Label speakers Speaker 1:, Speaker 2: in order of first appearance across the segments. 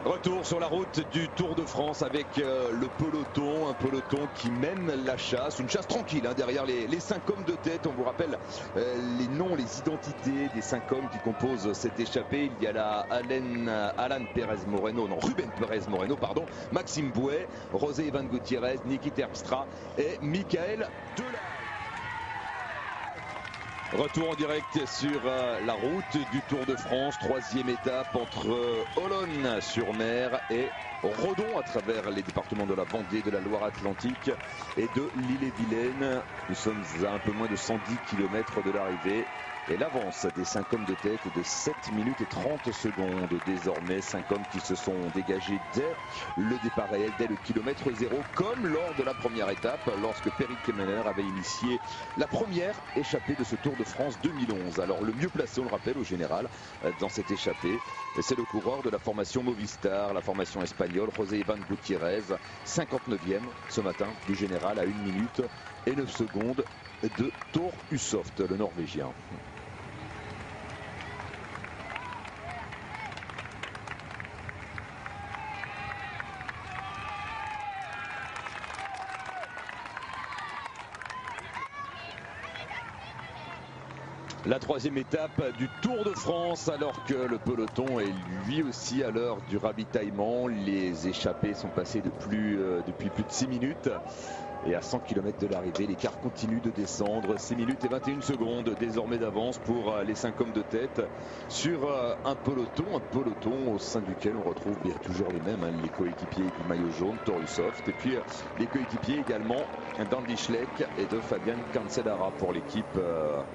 Speaker 1: Retour sur la route du Tour de France avec le peloton, un peloton qui mène la chasse, une chasse tranquille derrière les 5 hommes de tête. On vous rappelle les noms, les identités des 5 hommes qui composent cette échappée. Il y a là Ruben Pérez Moreno, pardon, Maxime Bouet, José Iván Gutiérrez, Niki Terpstra et Michael Delage. Retour en direct sur la route du Tour de France, 3e étape entre Olonne-sur-Mer et Redon à travers les départements de la Vendée, de la Loire-Atlantique et de l'Ille-et-Vilaine. Nous sommes à un peu moins de 110 km de l'arrivée. Et l'avance des 5 hommes de tête est de 7 minutes et 30 secondes désormais. 5 hommes qui se sont dégagés dès le départ réel, dès le kilomètre 0, comme lors de la première étape, lorsque Peric Kemener avait initié la première échappée de ce Tour de France 2011. Alors le mieux placé, on le rappelle au général, dans cette échappée, c'est le coureur de la formation Movistar, la formation espagnole, José Iván Gutiérrez, 59e ce matin du général à 1 minute et 9 secondes de Thor Hushovd, le Norvégien. La 3e étape du Tour de France, alors que le peloton est lui aussi à l'heure du ravitaillement. Les échappés sont passés depuis plus de 6 minutes. Et à 100 km de l'arrivée, l'écart continue de descendre. 6 minutes et 21 secondes désormais d'avance pour les 5 hommes de tête sur un peloton au sein duquel on retrouve bien toujours les mêmes, les coéquipiers du maillot jaune, Thor Hushovd, et puis les coéquipiers également d'Andy Schleck et de Fabian Cancellara pour l'équipe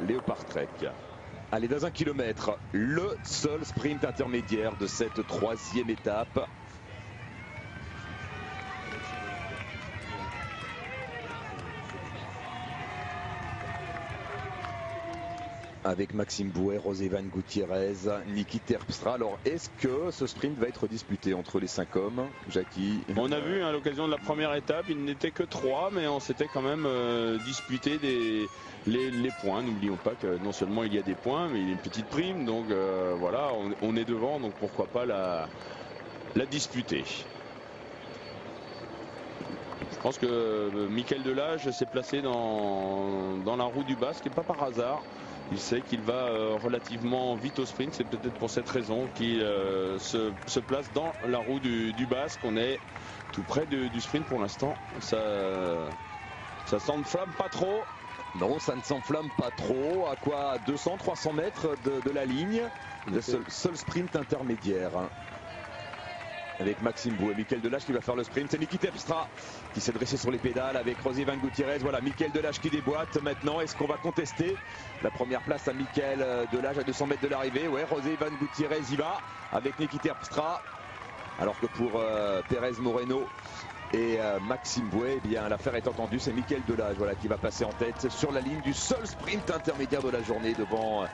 Speaker 1: Leopard Trek. Allez, dans 1 kilomètre, le seul sprint intermédiaire de cette 3e étape. Avec Maxime Bouet, José Iván Gutiérrez, Niki Terpstra. Alors, est-ce que ce sprint va être disputé entre les 5 hommes, Jackie?
Speaker 2: On a vu à l'occasion de la première étape, il n'était que 3, mais on s'était quand même disputé les points. N'oublions pas que non seulement il y a des points, mais il y a une petite prime. Donc voilà, on est devant, donc pourquoi pas la disputer. Je pense que Michael Delage s'est placé dans la roue du Basque, et pas par hasard. Il sait qu'il va relativement vite au sprint. C'est peut-être pour cette raison qu'il se place dans la roue du Basque. On est tout près du sprint pour l'instant. Ça s'enflamme pas trop.
Speaker 1: Non, ça ne s'enflamme pas trop. À quoi 200-300 mètres de la ligne. Le seul sprint intermédiaire. Avec Maxime Bouet, Michael Delage qui va faire le sprint. C'est Niki Terpstra qui s'est dressé sur les pédales avec José Iván Gutiérrez. Voilà, Michael Delage qui déboîte maintenant. Est-ce qu'on va contester la première place à Michael Delage à 200 mètres de l'arrivée? Ouais, José Iván Gutiérrez y va avec Niki Terpstra. Alors que pour Pérez Moreno et Maxime Bouet, eh bien l'affaire est entendue. C'est Michael Delage qui va passer en tête sur la ligne du seul sprint intermédiaire de la journée devant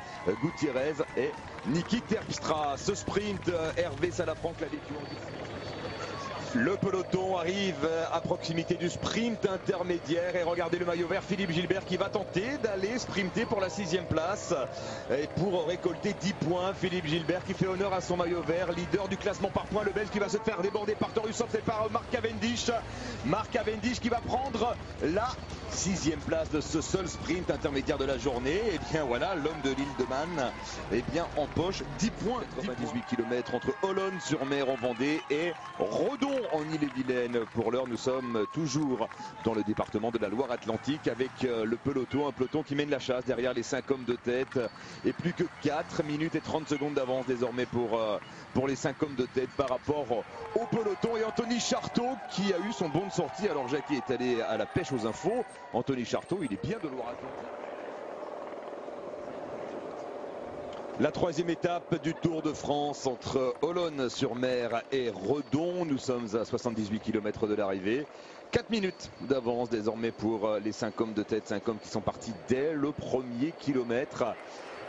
Speaker 1: Gutiérrez et Niki Terpstra. Ce sprint, Hervé Salafranque l'a vécu en difficile. Le peloton arrive à proximité du sprint intermédiaire et regardez le maillot vert, Philippe Gilbert qui va tenter d'aller sprinter pour la 6e place et pour récolter 10 points. Philippe Gilbert qui fait honneur à son maillot vert, leader du classement par points. Le Belge qui va se faire déborder par Thor Hushovd et par Mark Cavendish. Mark Cavendish qui va prendre la 6e place de ce seul sprint intermédiaire de la journée. Et bien voilà, l'homme de l'île de Man empoche 10 points. 98 km entre Olonne-sur-Mer en Vendée et Redon en Ille-et-Vilaine. Pour l'heure, nous sommes toujours dans le département de la Loire-Atlantique avec le peloton, un peloton qui mène la chasse derrière les 5 hommes de tête et plus que 4 minutes et 30 secondes d'avance désormais pour les 5 hommes de tête par rapport au peloton. Et Anthony Charteau qui a eu son bon de sortie. Alors Jackie est allé à la pêche aux infos. Anthony Charteau, il est bien de Loire-Atlantique. La 3e étape du Tour de France entre Olonne-sur-Mer et Redon. Nous sommes à 78 km de l'arrivée. 4 minutes d'avance désormais pour les 5 hommes de tête. 5 hommes qui sont partis dès le premier kilomètre.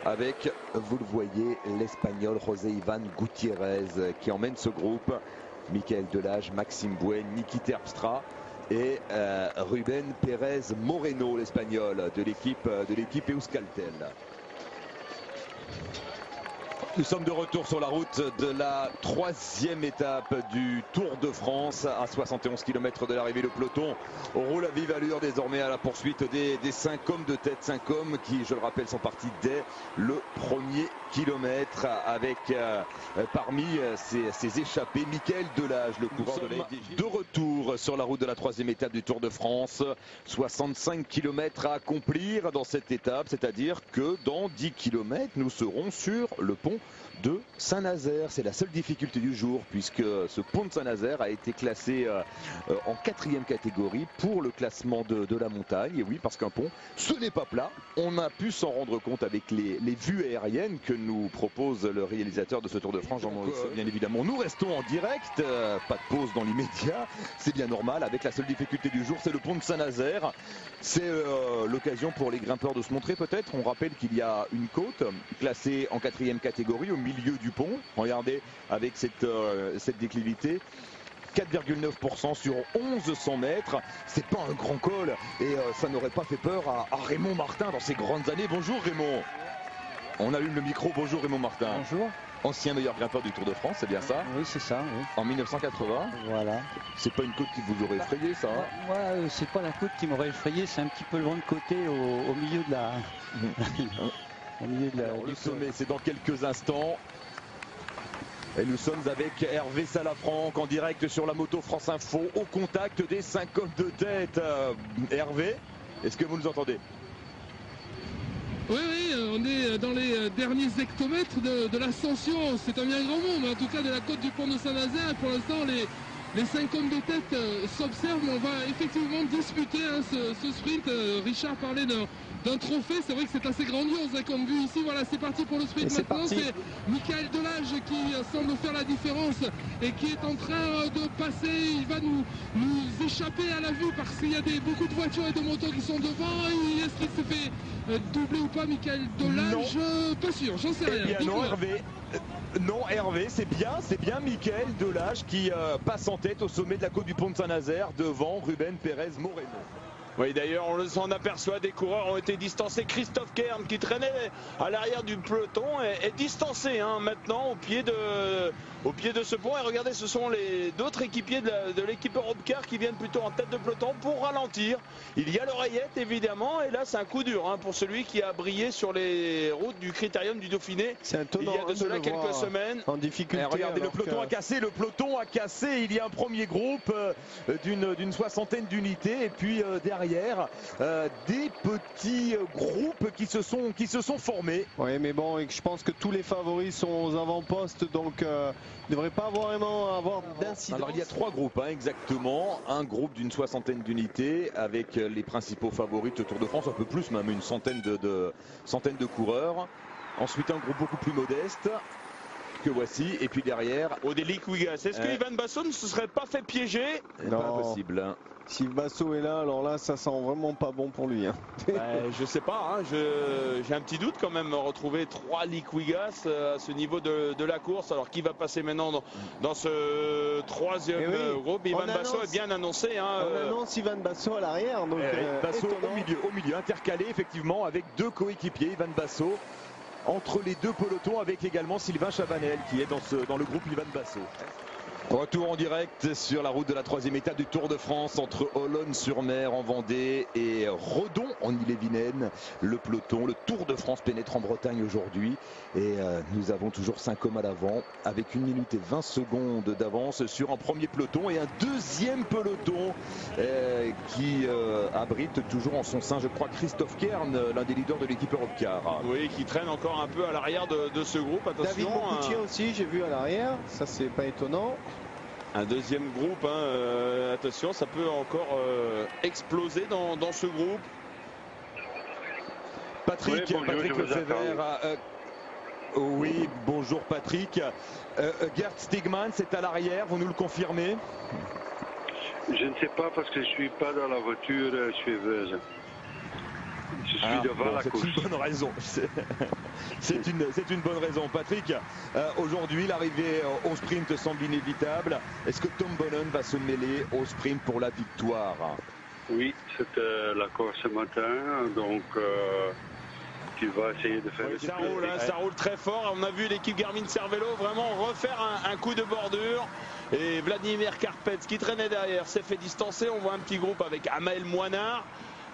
Speaker 1: Avec, vous le voyez, l'Espagnol José Iván Gutiérrez qui emmène ce groupe. Michael Delage, Maxime Bouet, Niki Terpstra et Ruben Pérez Moreno, l'Espagnol de l'équipe Euskaltel. Nous sommes de retour sur la route de la 3e étape du Tour de France à 71 km de l'arrivée. Le peloton roule à vive allure désormais à la poursuite des 5 hommes de tête. 5 hommes qui, je le rappelle, sont partis dès le premier kilomètre avec parmi ces échappés Michael Delage, le coureur de la FDJ. De retour sur la route de la 3e étape du Tour de France. 65 km à accomplir dans cette étape, c'est-à-dire que dans 10 km, nous serons sur le pont de Saint-Nazaire. C'est la seule difficulté du jour puisque ce pont de Saint-Nazaire a été classé en 4e catégorie pour le classement de la montagne. Et oui, parce qu'un pont, ce n'est pas plat. On a pu s'en rendre compte avec les vues aériennes que nous propose le réalisateur de ce Tour de France, Jean-Maurice. Bien évidemment, nous restons en direct, pas de pause dans l'immédiat, c'est bien normal. Avec la seule difficulté du jour, c'est le pont de Saint-Nazaire. C'est l'occasion pour les grimpeurs de se montrer peut-être. On rappelle qu'il y a une côte classée en 4e catégorie au milieu du pont. Regardez avec cette déclivité. 4,9% sur 1100 mètres. C'est pas un grand col et ça n'aurait pas fait peur à Raymond Martin dans ses grandes années. Bonjour Raymond. On allume le micro. Bonjour Raymond Martin.
Speaker 3: Bonjour.
Speaker 1: Ancien meilleur grimpeur du Tour de France, c'est bien ça?
Speaker 3: Oui, c'est ça. Oui.
Speaker 1: En 1980.
Speaker 3: Voilà.
Speaker 1: C'est pas une côte qui vous aurait effrayé, ça?
Speaker 3: Moi, c'est pas la côte qui m'aurait effrayé, c'est un petit peu le vent de côté au milieu de la. Au milieu de la.
Speaker 1: Alors, le sommet, c'est dans quelques instants. Et nous sommes avec Hervé Salafranc en direct sur la moto France Info au contact des 5 hommes de tête. Hervé, est-ce que vous nous entendez?
Speaker 4: Oui, on est dans les derniers hectomètres de l'ascension. C'est un bien grand mot, mais en tout cas de la côte du pont de Saint-Nazaire. Pour l'instant, les 5 hommes de tête s'observent, mais on va effectivement disputer ce sprint. Richard parlait d'un trophée, c'est vrai que c'est assez grandiose comme vue ici. Voilà, c'est parti pour le sprint. Maintenant c'est Michael Delage qui semble faire la différence et qui est en train de passer. Il va nous échapper à la vue parce qu'il y a beaucoup de voitures et de motos qui sont devant. Est-ce qu'il se fait doubler ou pas, Michael Delage? Pas sûr, j'en sais rien.
Speaker 1: Eh bien non, Hervé. Non, Hervé, c'est bien Michael Delage qui passe en tête au sommet de la côte du pont de Saint-Nazaire devant Ruben Pérez Moreno.
Speaker 2: Oui, d'ailleurs, on s'en aperçoit, des coureurs ont été distancés. Christophe Kern, qui traînait à l'arrière du peloton, est distancé maintenant au pied de ce pont. Et regardez, ce sont les d'autres équipiers de l'équipe Europcar qui viennent plutôt en tête de peloton pour ralentir. Il y a l'oreillette, évidemment, et là, c'est un coup dur pour celui qui a brillé sur les routes du Critérium du Dauphiné.
Speaker 5: C'est étonnant.
Speaker 2: Il y a de cela quelques semaines.
Speaker 5: En difficulté.
Speaker 1: Regardez, le peloton a cassé, il y a un premier groupe d'une soixantaine d'unités, et puis derrière des petits groupes qui se sont formés.
Speaker 5: Oui, mais bon, je pense que tous les favoris sont aux avant-postes, donc il ne devrait pas vraiment avoir d'incidence.
Speaker 1: Alors il y a 3 groupes exactement, un groupe d'une soixantaine d'unités avec les principaux favoris de Tour de France, un peu plus même, une centaine de coureurs. Ensuite un groupe beaucoup plus modeste que voici, et puis derrière
Speaker 2: Odélie Kouigas. Est-ce que Ivan Basso ne se serait pas fait piéger?
Speaker 1: Non. Pas possible.
Speaker 5: Si Basso est là, alors là, ça sent vraiment pas bon pour lui.
Speaker 2: Je sais pas, j'ai un petit doute quand même, retrouver 3 Liquigas à ce niveau de la course. Alors qui va passer maintenant dans ce 3e groupe? Ivan Basso est bien annoncé.
Speaker 5: On annonce Ivan Basso à l'arrière.
Speaker 1: Basso au milieu, intercalé effectivement avec 2 coéquipiers, Ivan Basso. Entre les 2 pelotons avec également Sylvain Chavanel qui est dans le groupe Ivan Basso. Retour en direct sur la route de la 3e étape du Tour de France entre Olonne-sur-Mer en Vendée et Redon en Ille-et-Vilaine. Le peloton, le Tour de France pénètre en Bretagne aujourd'hui et nous avons toujours 5 hommes à l'avant avec 1 minute et 20 secondes d'avance sur un premier peloton et un deuxième peloton qui abrite toujours en son sein, je crois, Christophe Kern, l'un des leaders de l'équipe Europcar.
Speaker 2: Oui, qui traîne encore un peu à l'arrière de ce groupe. Attention,
Speaker 5: David Moncoutier aussi, j'ai vu à l'arrière, ça c'est pas étonnant.
Speaker 2: Un deuxième groupe, attention, ça peut encore exploser dans ce groupe.
Speaker 1: Patrick Lefebvre. Oui, bonjour Patrick. Gert Stigman, c'est à l'arrière, vous nous le confirmez?
Speaker 6: Je ne sais pas parce que je ne suis pas dans la voiture suédoise. Je suis devant la course.
Speaker 1: C'est une bonne raison. C'est une bonne raison. Patrick, aujourd'hui, l'arrivée au sprint semble inévitable. Est-ce que Tom Boonen va se mêler au sprint pour la victoire?
Speaker 6: Oui, c'était l'accord ce matin. Donc, tu vas essayer de faire
Speaker 2: Oui,
Speaker 6: du
Speaker 2: ça roule, hein, ça roule très fort. On a vu l'équipe Garmin Cervelo vraiment refaire un coup de bordure. Et Vladimir Karpets qui traînait derrière s'est fait distancer. On voit un petit groupe avec Amael Moinard.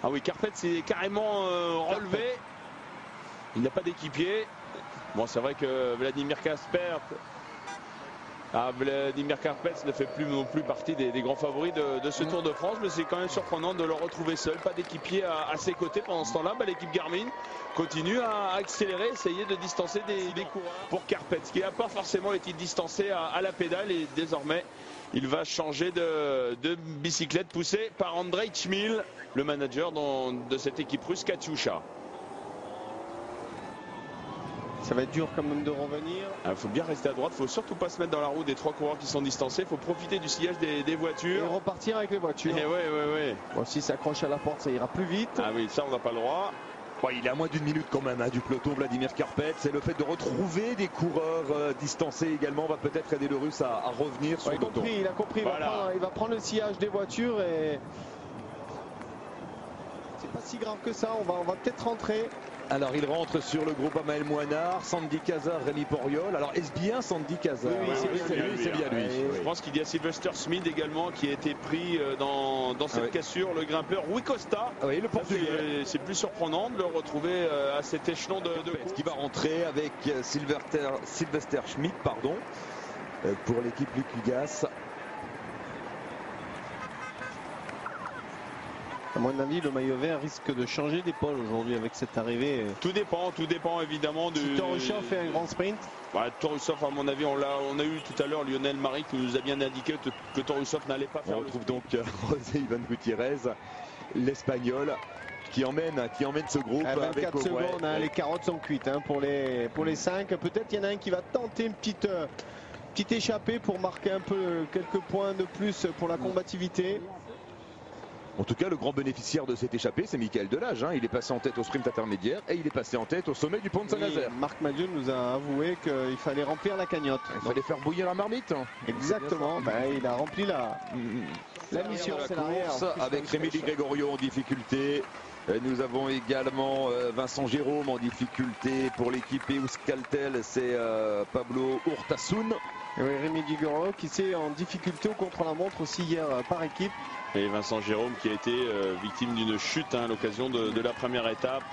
Speaker 2: Ah oui, Karpets s'est carrément relevé. Il n'a pas d'équipier. Bon, c'est vrai que Vladimir Karpets ne fait plus non plus partie des grands favoris de ce Tour de France, mais c'est quand même surprenant de le retrouver seul, pas d'équipier à ses côtés. Pendant ce temps-là, l'équipe Garmin continue à accélérer, essayer de distancer des coureurs pour Karpets, qui n'a pas forcément été distancé à la pédale, et désormais il va changer de bicyclette poussé par Andrei Chmil, le manager de cette équipe russe Katyusha.
Speaker 5: Ça va être dur quand même de revenir.
Speaker 2: Il faut bien rester à droite, il ne faut surtout pas se mettre dans la roue des 3 coureurs qui sont distancés. Il faut profiter du sillage des voitures.
Speaker 5: Et repartir avec les voitures.
Speaker 2: Ouais.
Speaker 5: Bon, s'il s'accroche à la porte, ça ira plus vite.
Speaker 2: Ah oui, ça on n'a pas le droit.
Speaker 1: Bon, il est à moins d'une minute quand même du peloton, Vladimir Karpets. C'est le fait de retrouver des coureurs distancés également va peut-être aider le Russe à revenir sur le peloton.
Speaker 5: Il a compris,
Speaker 2: Voilà.
Speaker 5: il va prendre le sillage des voitures et c'est pas si grave que ça. On va peut-être rentrer.
Speaker 1: Alors il rentre sur le groupe Amael Moinard, Sandy Cazard, Rémi Poriol. Alors est-ce bien Sandy Cazard?
Speaker 5: Oui,
Speaker 1: c'est bien lui.
Speaker 2: Je pense qu'il y a Sylvester Smith également qui a été pris dans cette cassure, le grimpeur Rui Costa.
Speaker 1: Oui, le Portugais.
Speaker 2: C'est plus surprenant de le retrouver à cet échelon de course.
Speaker 1: Qui va rentrer avec Sylvester Schmidt, pour l'équipe Luc-Ugas.
Speaker 5: À mon avis, le maillot vert risque de changer d'épaule aujourd'hui avec cette arrivée.
Speaker 2: Tout dépend évidemment du.
Speaker 5: Si Torusov fait un grand sprint.
Speaker 2: Torusov, à mon avis, on a eu tout à l'heure Lionel Marie qui nous a bien indiqué que Torusov n'allait pas faire.
Speaker 1: On retrouve donc José Ivan Gutiérrez, l'Espagnol, qui emmène ce groupe.
Speaker 5: 24 secondes, les carottes sont cuites pour les 5. Peut-être il y en a un qui va tenter une petite échappée pour marquer un peu quelques points de plus pour la combativité.
Speaker 1: En tout cas, le grand bénéficiaire de cette échappée, c'est Michael Delage. Il est passé en tête au sprint intermédiaire et il est passé en tête au sommet du pont de Saint-Nazaire.
Speaker 5: Marc Madieu nous a avoué qu'il fallait remplir la cagnotte.
Speaker 1: Il fallait faire bouillir la marmite.
Speaker 5: Exactement, il a rempli la mission.
Speaker 1: C'est la course avec Rémi Di Gregorio en difficulté. Nous avons également Vincent Jérôme en difficulté pour l'équipe Euskaltel, c'est Pablo Urtasun.
Speaker 5: Et oui, Rémi Di Gregorio qui s'est en difficulté au contre-la-montre aussi hier par équipe.
Speaker 2: Et Vincent Jérôme qui a été victime d'une chute à l'occasion de la première étape.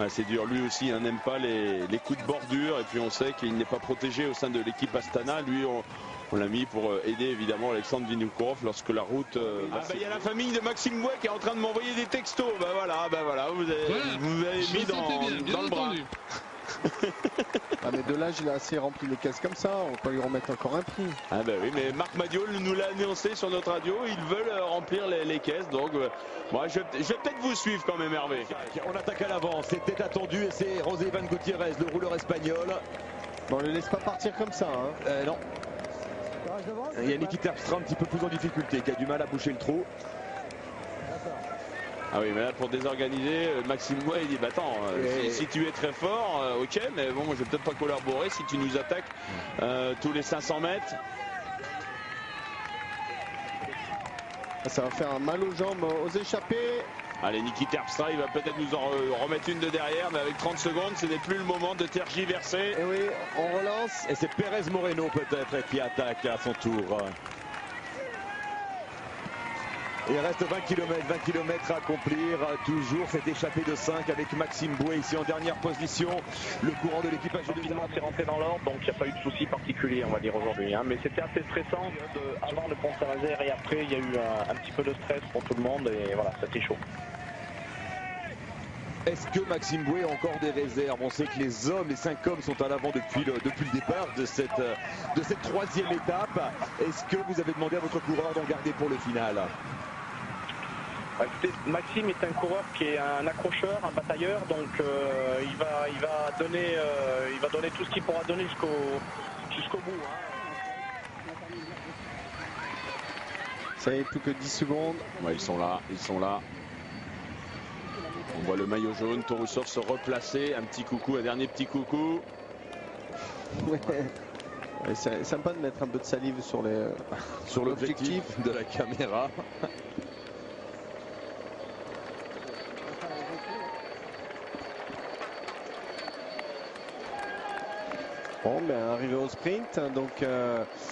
Speaker 2: C'est dur, lui aussi n'aime pas les coups de bordure, et puis on sait qu'il n'est pas protégé au sein de l'équipe Astana. Lui on l'a mis pour aider évidemment Alexandre Vinokourov lorsque la route il y a la famille de Maxime Bouet qui est en train de m'envoyer des textos. Vous avez mis dans le bras.
Speaker 5: Mais Delage il a assez rempli les caisses comme ça, on peut lui remettre encore un prix.
Speaker 2: Oui, mais Marc Madiot nous l'a annoncé sur notre radio, ils veulent remplir les caisses, donc moi je vais peut-être vous suivre quand même, Hervé.
Speaker 1: On attaque à l'avance, c'était attendu et c'est José Ivan Gutiérrez, le rouleur espagnol.
Speaker 5: On ne le laisse pas partir comme ça.
Speaker 1: Non. Il y a Niki Terpstra un petit peu plus en difficulté, qui a du mal à boucher le trou.
Speaker 2: Ah oui, mais là pour désorganiser, Maxime Bouet il dit attends, si tu es très fort, ok, mais bon, moi je vais peut-être pas collaborer si tu nous attaques tous les 500 mètres.
Speaker 5: Ça va faire un mal aux jambes aux échappés.
Speaker 2: Allez, Niki Terpstra, il va peut-être nous en remettre une de derrière, mais avec 30 secondes, ce n'est plus le moment de tergiverser.
Speaker 5: Et oui, on relance.
Speaker 1: Et c'est Pérez Moreno peut-être qui attaque à son tour. Il reste 20 km à accomplir. Toujours cette échappée de 5 avec Maxime Bouet ici en dernière position. Le courant de l'équipage de
Speaker 7: Finalement, c'est rentré dans l'ordre, donc il n'y a pas eu de soucis particuliers, on va dire aujourd'hui. Mais c'était assez stressant avant le pont Saint-Nazaire et après, il y a eu un petit peu de stress pour tout le monde et voilà, c'était chaud.
Speaker 1: Est-ce que Maxime Bouet a encore des réserves? On sait que les 5 hommes sont à l'avant depuis le départ de cette troisième étape. Est-ce que vous avez demandé à votre coureur d'en garder pour le final?
Speaker 7: Écoutez, Maxime est un coureur qui est un accrocheur, un batailleur, donc il va donner tout ce qu'il pourra donner jusqu'au bout.
Speaker 5: Ça y est, plus que 10 secondes.
Speaker 2: Ils sont là. On voit le maillot jaune, Torusov se replacer, un dernier petit coucou.
Speaker 5: C'est sympa de mettre un peu de salive sur
Speaker 1: l'objectif de la caméra.
Speaker 5: Bon, ben arrivé au sprint, donc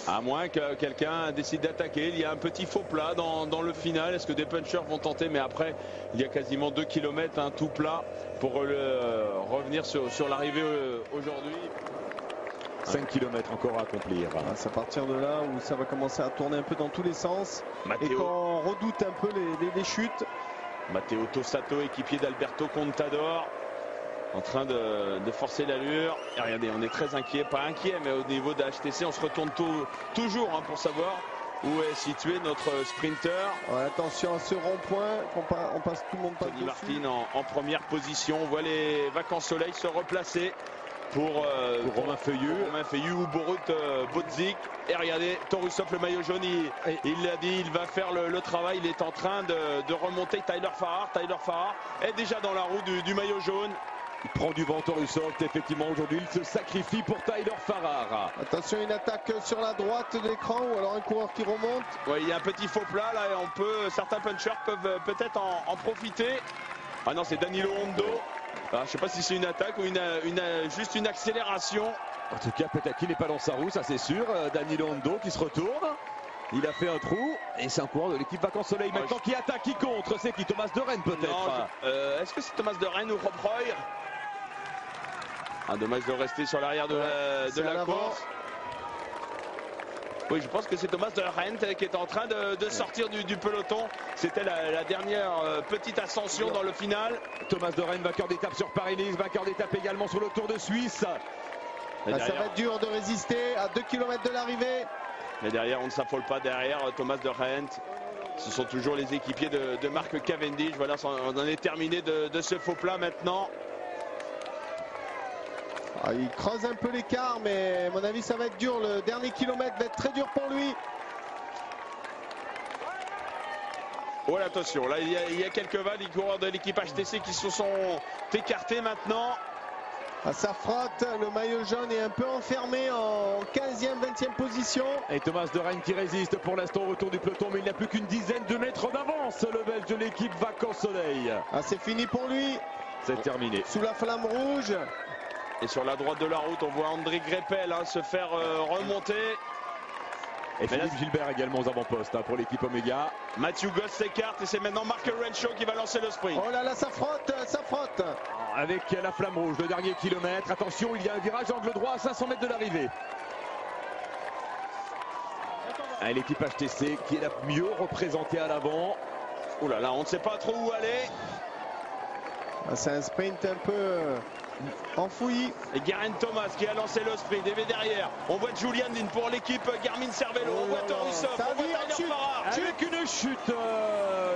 Speaker 2: à moins que quelqu'un décide d'attaquer. Il y a un petit faux plat dans le final. Est-ce que des punchers vont tenter? Mais après, il y a quasiment 2 km, tout plat pour revenir sur l'arrivée aujourd'hui.
Speaker 1: 5 km encore à accomplir.
Speaker 5: c'est à partir de là où ça va commencer à tourner un peu dans tous les sens.
Speaker 2: Matteo.
Speaker 5: Et qu'on redoute un peu les chutes.
Speaker 2: Matteo Tossato, équipier d'Alberto Contador, en train de forcer l'allure. Et regardez, on est très inquiet, pas inquiet, mais au niveau de HTC, on se retourne toujours pour savoir où est situé notre sprinter.
Speaker 5: Ouais, attention à ce rond-point, on passe, tout le monde passe
Speaker 2: Tony
Speaker 5: dessus.
Speaker 2: Martin en première position. On voit les Vacances Soleil se replacer pour
Speaker 1: Romain
Speaker 2: Feuillu ou Borut Bodzik. Et regardez, Torusov, le maillot jaune, il l'a dit, il va faire le travail. Il est en train de remonter Tyler Farrar. Tyler Farrar est déjà dans la roue du maillot jaune.
Speaker 1: Il prend du vent Torusov. Effectivement, aujourd'hui, il se sacrifie pour Tyler Farrar.
Speaker 5: Attention, une attaque sur la droite de l'écran ou alors un coureur qui remonte.
Speaker 2: Ouais, il y a un petit faux plat là et certains punchers peuvent peut-être en profiter. Ah non, c'est Danilo Hondo. Alors, je ne sais pas si c'est une attaque ou juste une accélération.
Speaker 1: En tout cas, Petaki n'est pas dans sa roue, ça c'est sûr. Danilo Hondo qui se retourne. Il a fait un trou et c'est un coureur de l'équipe Vacances Soleil maintenant qui attaque, qui contre. C'est qui? Thomas de Rennes peut-être?
Speaker 2: Est-ce que c'est Thomas de Rennes ou Rob Roy? Dommage de rester sur l'arrière de la course. Oui, je pense que c'est Thomas de Rennes qui est en train de sortir du peloton. C'était la dernière petite ascension dans le final.
Speaker 1: Thomas de Rennes, vainqueur d'étape sur Paris-Nice, vainqueur d'étape également sur le Tour de Suisse.
Speaker 5: Ça va être dur de résister à 2 km de l'arrivée.
Speaker 2: Mais derrière, on ne s'affole pas derrière Thomas de Rennes. Ce sont toujours les équipiers de Mark Cavendish. Voilà, on en est terminé de ce faux plat maintenant.
Speaker 5: Il creuse un peu l'écart, mais à mon avis ça va être dur. Le dernier kilomètre va être très dur pour lui.
Speaker 2: Oh là, attention, là il y a quelques valles, les coureurs de l'équipe HTC qui se sont écartés maintenant.
Speaker 5: Ça frotte, le maillot jaune est un peu enfermé en 15e, 20e position.
Speaker 1: Et Thomas de Rennes qui résiste pour l'instant au retour du peloton, mais il n'a plus qu'une dizaine de mètres d'avance, le Belge de l'équipe Vacances Soleil.
Speaker 5: C'est fini pour lui.
Speaker 1: C'est terminé.
Speaker 5: Sous la flamme rouge.
Speaker 2: Et sur la droite de la route, on voit André Greppel se faire remonter.
Speaker 1: Et Philippe Gilbert également aux avant-postes pour l'équipe Omega.
Speaker 2: Matthew Goss s'écarte et c'est maintenant Mark Renshaw qui va lancer le sprint.
Speaker 5: Oh là là, ça frotte, ça frotte.
Speaker 1: Avec la flamme rouge, le dernier kilomètre. Attention, il y a un virage angle droit à 500 mètres de l'arrivée. L'équipe HTC qui est la mieux représentée à l'avant.
Speaker 2: Oh là là, on ne sait pas trop où aller.
Speaker 5: C'est un sprint un peu enfoui.
Speaker 2: Et Geraint Thomas qui a lancé le sprint. Et derrière, on voit Julian Dean pour l'équipe Garmin Cervelo. On voit Torusov, on voit Tyler Farrar.
Speaker 1: Avec une chute.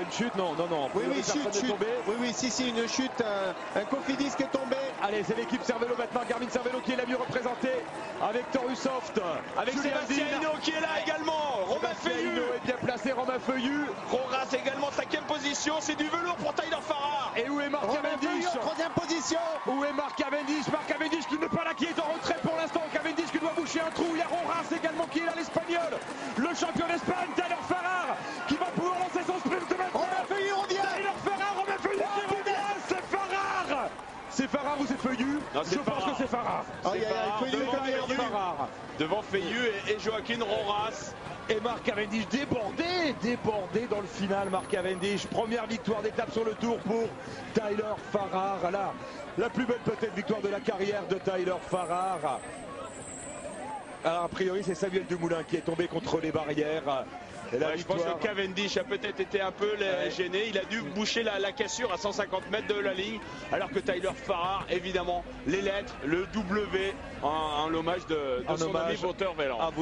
Speaker 1: Une chute, non.
Speaker 5: Oui, chute. Oui, si, une chute. Un Cofidis qui est tombé.
Speaker 1: Allez, c'est l'équipe Cervelo maintenant. Garmin Cervelo qui est la mieux représentée. Avec Torusov.
Speaker 2: Avec Sébastien Hinault qui est là également. Romain Feuillu
Speaker 1: est bien placé. Romain Feuillu.
Speaker 2: Roras également 5e position. C'est du velours pour Tyler Farrar.
Speaker 1: Et où est Mark Cavendish?
Speaker 5: 3e position.
Speaker 1: Où est Mark Cavendish? Mark Cavendish qui n'est pas là, qui est en retrait pour l'instant. Cavendish qui doit boucher un trou. Il y a Roras également qui est là, l'Espagnol. Le champion d'Espagne, Tyler Farrar, qui va pouvoir lancer son sprint maintenant.
Speaker 5: Romain Feuillu revient.
Speaker 1: Tyler Farrar, Romain Feuillu qui revient. C'est Farrar. C'est Farrar ou c'est Feuillu? Je pense que c'est Farrar.
Speaker 2: Devant Feuillu et Joaquin Roras.
Speaker 1: Et Mark Cavendish débordé dans le final. Mark Cavendish, première victoire d'étape sur le Tour pour Tyler Farrar. La plus belle peut-être victoire de la carrière de Tyler Farrar. Alors a priori c'est Samuel Dumoulin qui est tombé contre les barrières.
Speaker 2: Je pense que Cavendish a peut-être été un peu gêné. Il a dû boucher la cassure à 150 mètres de la ligne. Alors que Tyler Farrar, évidemment, les lettres, le W en hommage de son ami Wouter Weyland.